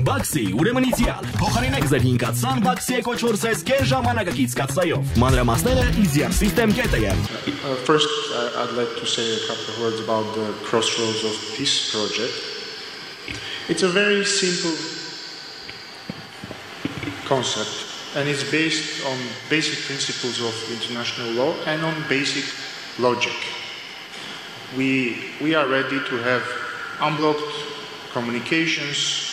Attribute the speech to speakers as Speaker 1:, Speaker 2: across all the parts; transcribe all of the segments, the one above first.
Speaker 1: Բաքսի, ուրեմն իդեալ։ Փոխարինեք ձեր 5-ացան Բաքսի Eco4S գեր ժամանակակից կաթսայով։ Մանրամասները easier-system.am.
Speaker 2: First, I'd like to say a couple of words about the Crossroads of Peace project. It's a very simple concept, and it's based on basic principles of international law and on basic logic. We are ready to have unblocked communications,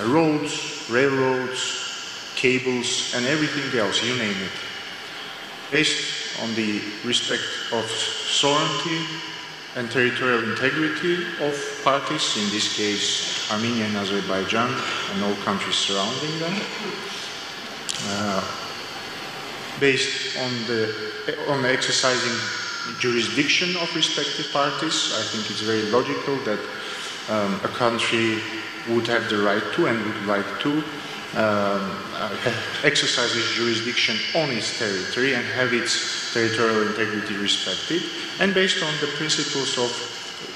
Speaker 2: roads, railroads, cables, and everything else, you name it, based on the respect of sovereignty and territorial integrity of parties, in this case Armenia and Azerbaijan and all countries surrounding them, based on exercising jurisdiction of respective parties. I think it's very logical that a country would have the right to and would like to exercise its jurisdiction on its territory and have its territorial integrity respected, and based on the principles of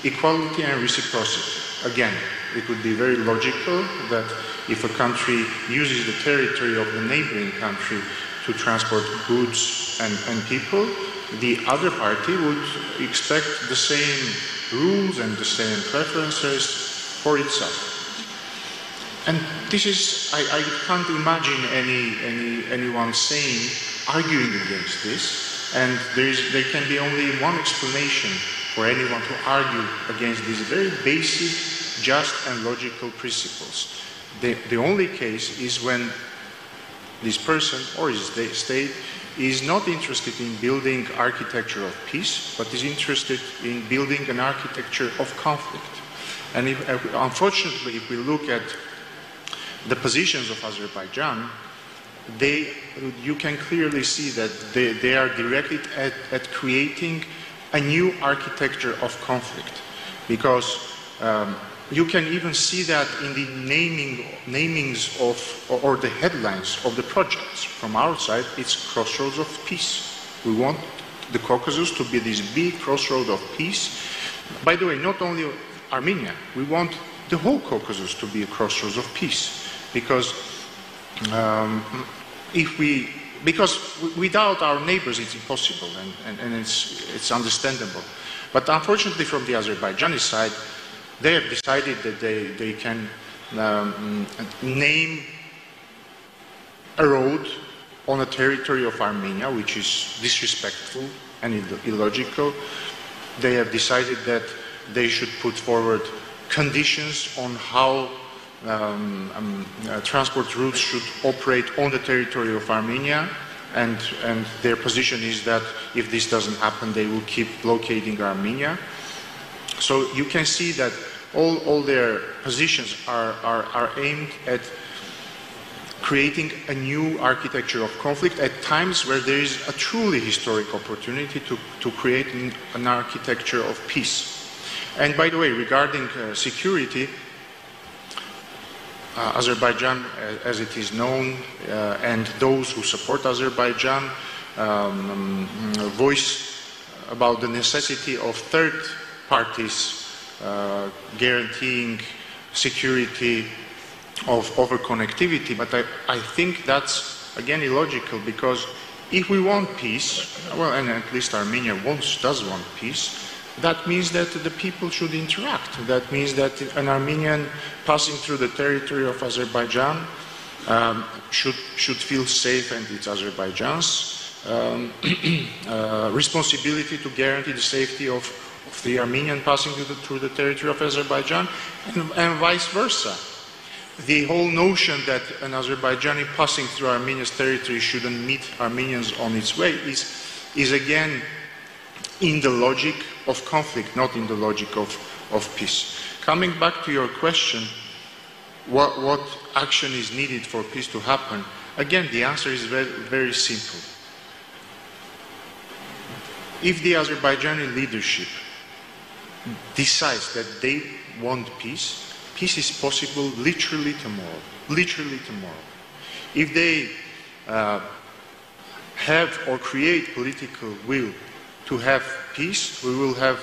Speaker 2: equality and reciprocity. Again, it would be very logical that if a country uses the territory of the neighboring country to transport goods and people, the other party would expect the same rules and the same preferences for itself. And this is, I can't imagine anyone arguing against this, and there can be only one explanation for anyone to argue against these very basic, just and logical principles. The only case is when this person or his state is not interested in building architecture of peace, but is interested in building an architecture of conflict. And unfortunately, if we look at the positions of Azerbaijan, you can clearly see that they are directed at creating a new architecture of conflict, because you can even see that in the namings or the headlines of the projects. From our side, it's Crossroads of Peace. We want the Caucasus to be this big crossroad of peace. By the way, not only Armenia, we want the whole Caucasus to be a crossroads of peace, because without our neighbors it's impossible, and it's understandable. But unfortunately, from the Azerbaijani side, they have decided that they can name a road on a territory of Armenia, which is disrespectful and illogical. They have decided that they should put forward conditions on how transport routes should operate on the territory of Armenia, and their position is that if this doesn't happen, they will keep blockading Armenia. So you can see that all their positions are aimed at creating a new architecture of conflict at times where there is a truly historic opportunity to create an architecture of peace. And by the way, regarding security, Azerbaijan, as it is known, and those who support Azerbaijan voice about the necessity of third parties guaranteeing security over connectivity, but I think that's again illogical, because if we want peace, well, and at least Armenia does want peace, that means that the people should interact. That means that an Armenian passing through the territory of Azerbaijan should feel safe, and it's Azerbaijan's responsibility to guarantee the safety of the Armenian passing through the territory of Azerbaijan, and vice versa. The whole notion that an Azerbaijani passing through Armenia's territory shouldn't meet Armenians on its way is again in the logic of conflict, not in the logic of peace. Coming back to your question, what action is needed for peace to happen? Again, the answer is very, very simple. If the Azerbaijani leadership decides that they want peace, peace is possible literally tomorrow. Literally tomorrow. If they have or create political will to have peace, we will have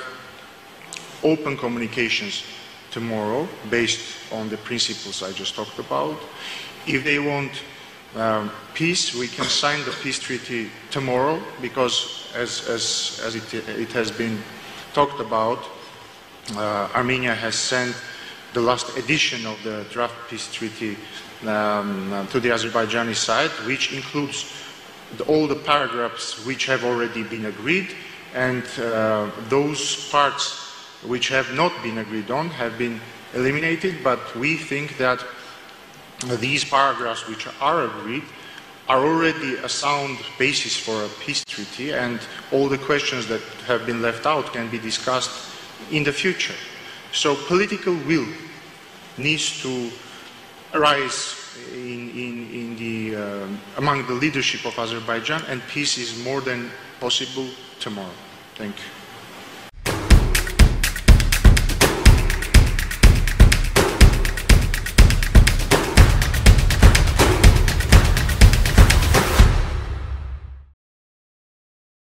Speaker 2: open communications tomorrow based on the principles I just talked about. If they want peace, we can sign the peace treaty tomorrow because as it has been talked about, Armenia has sent the last edition of the draft peace treaty to the Azerbaijani side, which includes all the paragraphs which have already been agreed, and those parts which have not been agreed on have been eliminated, but we think that these paragraphs which are agreed are already a sound basis for a peace treaty, and all the questions that have been left out can be discussed in the future. So political will needs to arise among the leadership of Azerbaijan, and peace is more than possible tomorrow. Thank you.